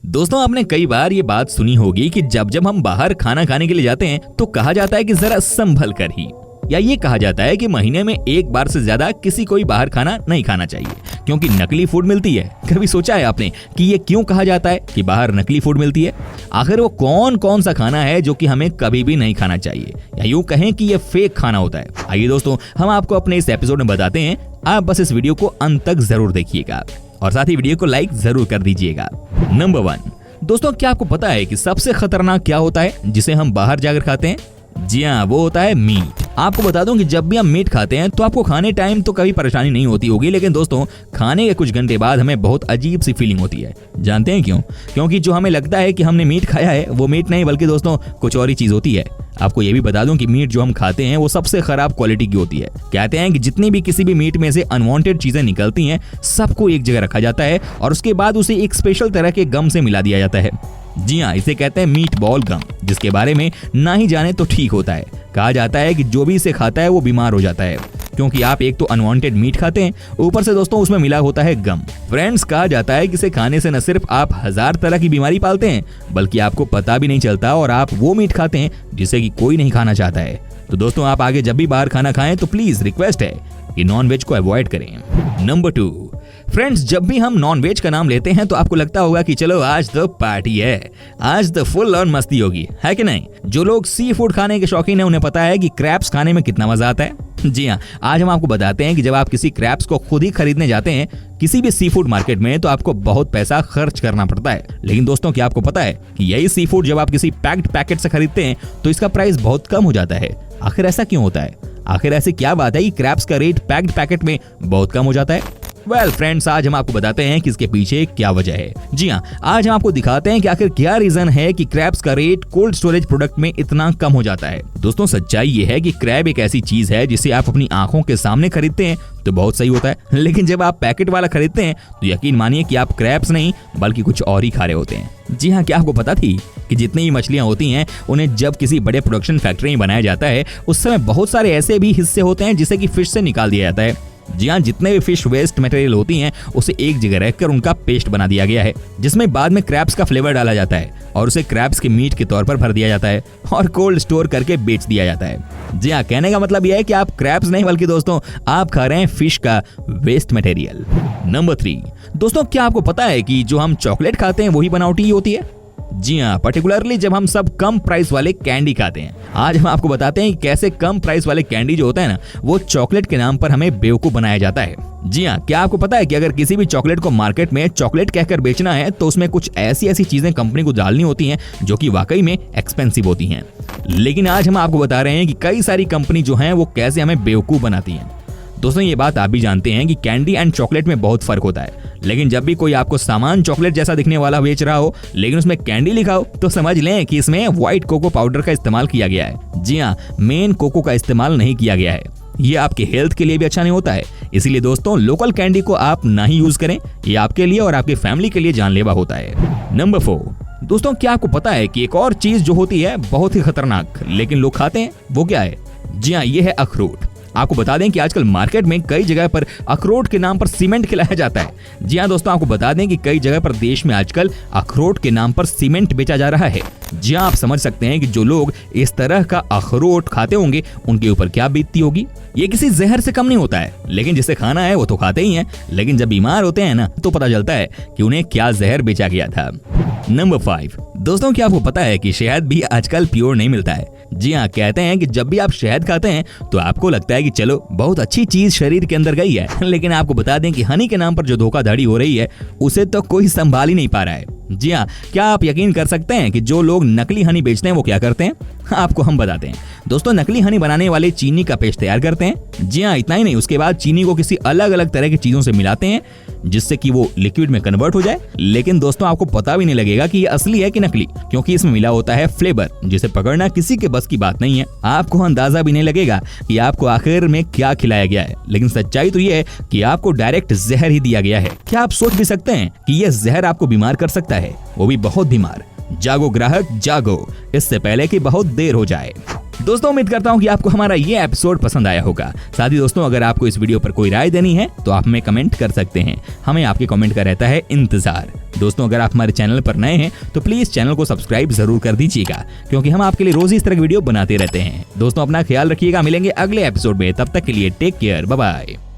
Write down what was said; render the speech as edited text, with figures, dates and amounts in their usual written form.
दोस्तों आपने कई बार ये बात सुनी होगी कि जब जब हम बाहर खाना खाने के लिए जाते हैं तो कहा जाता है कि जरा संभल कर ही, या ये कहा जाता है कि महीने में एक बार से ज्यादा किसी को भी बाहर खाना नहीं खाना चाहिए क्योंकि नकली फूड मिलती है। कभी सोचा है आपने कि ये क्यों कहा जाता है कि बाहर नकली फूड मिलती है? आखिर वो कौन कौन सा खाना है जो कि हमें कभी भी नहीं खाना चाहिए, या यूं कहें कि ये फेक खाना होता है? आइए दोस्तों हम आपको अपने इस एपिसोड में बताते हैं। आप बस इस वीडियो को अंत तक जरूर देखिएगा और साथ ही वीडियो को लाइक जरूर कर दीजिएगा। नंबर 1, दोस्तों क्या आपको पता है कि सबसे खतरनाक क्या होता है जिसे हम बाहर जाकर खाते हैं? जी हाँ, वो होता है मीट। आपको बता दूं कि जब भी हम मीट खाते हैं तो आपको खाने टाइम तो कभी परेशानी नहीं होती होगी, लेकिन दोस्तों खाने के कुछ घंटे बाद हमें बहुत अजीब सी फीलिंग होती है। जानते हैं क्यों? क्योंकि जो हमें लगता है कि हमने मीट खाया है वो मीट नहीं बल्कि दोस्तों कुछ और ही चीज होती है। आपको ये भी बता दूं कि मीट जो हम खाते हैं वो सबसे खराब क्वालिटी की होती है। कहते हैं कि जितनी भी किसी भी मीट में से अनवांटेड चीजें निकलती हैं सबको एक जगह रखा जाता है और उसके बाद उसे एक स्पेशल तरह के गम से मिला दिया जाता है। जी हाँ, इसे कहते हैं मीट बॉल गम, जिसके बारे में ना ही जाने तो ठीक होता है। कहा जाता है कि जो भी इसे खाता है वो बीमार हो जाता है क्योंकि आप एक तो अनवांटेड मीट खाते हैं, ऊपर से दोस्तों उसमें मिला होता है गम। फ्रेंड्स, कहा जाता है कि इसे खाने से न सिर्फ आप 1000 तरह की बीमारी पालते हैं बल्कि आपको पता भी नहीं चलता और आप वो मीट खाते हैं जिसे कि कोई नहीं खाना चाहता है। तो दोस्तों आप आगे जब भी बाहर खाना खाएं तो प्लीज रिक्वेस्ट है कि नॉन वेज को अवॉइड करें। नंबर 2, फ्रेंड्स, जब भी हम नॉन वेज का नाम लेते हैं तो आपको लगता होगा कि चलो आज तो पार्टी है, आज तो फुल ऑन मस्ती होगी, है कि नहीं? जो लोग सी फूड खाने के शौकीन है उन्हें पता है कि क्रैब्स खाने में कितना मजा आता है। जी हाँ, आज हम आपको बताते हैं कि जब आप किसी क्रैब्स को खुद ही खरीदने जाते हैं किसी भी सी फूड मार्केट में तो आपको बहुत पैसा खर्च करना पड़ता है, लेकिन दोस्तों क्या आपको पता है कि यही सी फूड जब आप किसी पैक्ड पैकेट से खरीदते हैं तो इसका प्राइस बहुत कम हो जाता है? आखिर ऐसा क्यों होता है? आखिर ऐसी क्या बात है कि क्रैब्स का रेट पैक्ड पैकेट में बहुत कम हो जाता है? वेल फ्रेंड्स, आज हम आपको बताते हैं कि इसके पीछे क्या वजह है। जी हाँ, आज हम आपको दिखाते हैं कि आखिर क्या रीजन है कि क्रैब्स का रेट कोल्ड स्टोरेज प्रोडक्ट में इतना कम हो जाता है। दोस्तों सच्चाई ये है कि क्रैब एक ऐसी चीज है जिसे आप अपनी आंखों के सामने खरीदते हैं तो बहुत सही होता है, लेकिन जब आप पैकेट वाला खरीदते हैं तो यकीन मानिए कि आप क्रैब्स नहीं बल्कि कुछ और ही खा रहे होते हैं। जी हाँ, क्या आपको पता थी कि जितनी भी मछलियां होती हैं उन्हें जब किसी बड़े प्रोडक्शन फैक्ट्री में बनाया जाता है उस समय बहुत सारे ऐसे भी हिस्से होते हैं जिसे कि फिश से निकाल दिया जाता है। जी हाँ, जितने भी फिश वेस्ट मटेरियल होती हैं उसे एक जगह रखकर उनका पेस्ट बना दिया गया है जिसमें बाद में क्रैब्स का फ्लेवर डाला जाता है और उसे क्रैब्स के मीट के तौर पर भर दिया जाता है और कोल्ड स्टोर करके बेच दिया जाता है। जी हाँ, कहने का मतलब यह है कि आप क्रैब्स नहीं बल्कि दोस्तों आप खा रहे हैं फिश का वेस्ट मटेरियल। नंबर 3, दोस्तों क्या आपको पता है कि जो हम चॉकलेट खाते हैं वही बनावटी ही होती है? जी हाँ, पर्टिकुलरली जब हम सब कम प्राइस वाले कैंडी खाते हैं। आज हम आपको बताते हैं कि कैसे कम प्राइस वाले कैंडी जो होता है ना वो चॉकलेट के नाम पर हमें बेवकूफ बनाया जाता है। जी हाँ, क्या आपको पता है कि अगर किसी भी चॉकलेट को मार्केट में चॉकलेट कहकर बेचना है तो उसमें कुछ ऐसी चीजें कंपनी को डालनी होती हैं जो कि वाकई में एक्सपेंसिव होती हैं। लेकिन आज हम आपको बता रहे हैं कि कई सारी कंपनी जो है वो कैसे हमें बेवकूफ बनाती है। दोस्तों ये बात आप भी जानते हैं कि कैंडी एंड चॉकलेट में बहुत फर्क होता है, लेकिन जब भी कोई आपको सामान चॉकलेट जैसा दिखने वाला बेच रहा हो लेकिन उसमें कैंडी लिखा हो तो समझ लें कि इसमें व्हाइट कोको पाउडर का इस्तेमाल किया गया है। जी हाँ, मेन कोको का इस्तेमाल नहीं किया गया है। ये आपके हेल्थ के लिए भी अच्छा नहीं होता है, इसीलिए दोस्तों लोकल कैंडी को आप ना ही यूज करें, ये आपके लिए और आपकी फैमिली के लिए जानलेवा होता है। नंबर 4, दोस्तों क्या आपको पता है कि एक और चीज जो होती है बहुत ही खतरनाक लेकिन लोग खाते हैं, वो क्या है? जी हाँ, ये है अखरोट। आपको बता दें कि आजकल मार्केट में कई जगह पर अखरोट के नाम पर सीमेंट खिलाया जाता है। जी हाँ दोस्तों, आपको बता दें कि कई जगह पर देश में आजकल अखरोट के नाम पर सीमेंट बेचा जा रहा है। जी हाँ, आप समझ सकते हैं कि जो लोग इस तरह का अखरोट खाते होंगे उनके ऊपर क्या बीतती होगी। ये किसी जहर से कम नहीं होता है, लेकिन जिसे खाना है वो तो खाते ही हैं, लेकिन जब बीमार होते हैं ना तो पता चलता है कि उन्हें क्या जहर बेचा गया था। नंबर 5, दोस्तों क्या आपको पता है कि शहद भी आजकल प्योर नहीं मिलता है? जी हाँ, कहते हैं कि जब भी आप शहद खाते हैं तो आपको लगता है कि चलो बहुत अच्छी चीज शरीर के अंदर गई है, लेकिन आपको बता दें कि हनी के नाम पर जो धोखाधड़ी हो रही है उसे तो कोई संभाल ही नहीं पा रहा है। जी हाँ, क्या आप यकीन कर सकते हैं कि जो लोग नकली हनी बेचते हैं वो क्या करते हैं? आपको हम बताते हैं। दोस्तों नकली हनी बनाने वाले चीनी का पेस्ट तैयार करते हैं। जी हाँ, इतना ही नहीं, उसके बाद चीनी को किसी अलग अलग तरह की चीजों से मिलाते हैं जिससे कि वो लिक्विड में कन्वर्ट हो जाए। लेकिन दोस्तों आपको पता भी नहीं लगेगा कि ये असली है कि नकली, क्योंकि इसमें मिला होता है फ्लेवर जिसे पकड़ना किसी के बस की बात नहीं है। आपको अंदाजा भी नहीं लगेगा कि आपको आखिर में क्या खिलाया गया है, लेकिन सच्चाई तो ये है कि आपको डायरेक्ट जहर ही दिया गया है। क्या आप सोच भी सकते हैं कि यह जहर आपको बीमार कर सकता है, वो भी बहुत बीमार। जागो ग्राहक जागो, इससे पहले कि बहुत देर हो जाए। दोस्तों उम्मीद करता हूँ कि आपको हमारा ये एपिसोड पसंद आया होगा। साथ ही दोस्तों अगर आपको इस वीडियो पर कोई राय देनी है तो आप हमें कमेंट कर सकते हैं, हमें आपके कमेंट का रहता है इंतजार। दोस्तों अगर आप हमारे चैनल पर नए हैं तो प्लीज चैनल को सब्सक्राइब जरूर कर दीजिएगा, क्योंकि हम आपके लिए रोज इस तरह की वीडियो बनाते रहते हैं। दोस्तों अपना ख्याल रखिएगा, मिलेंगे अगले एपिसोड में, तब तक के लिए टेक केयर, बाय बाय।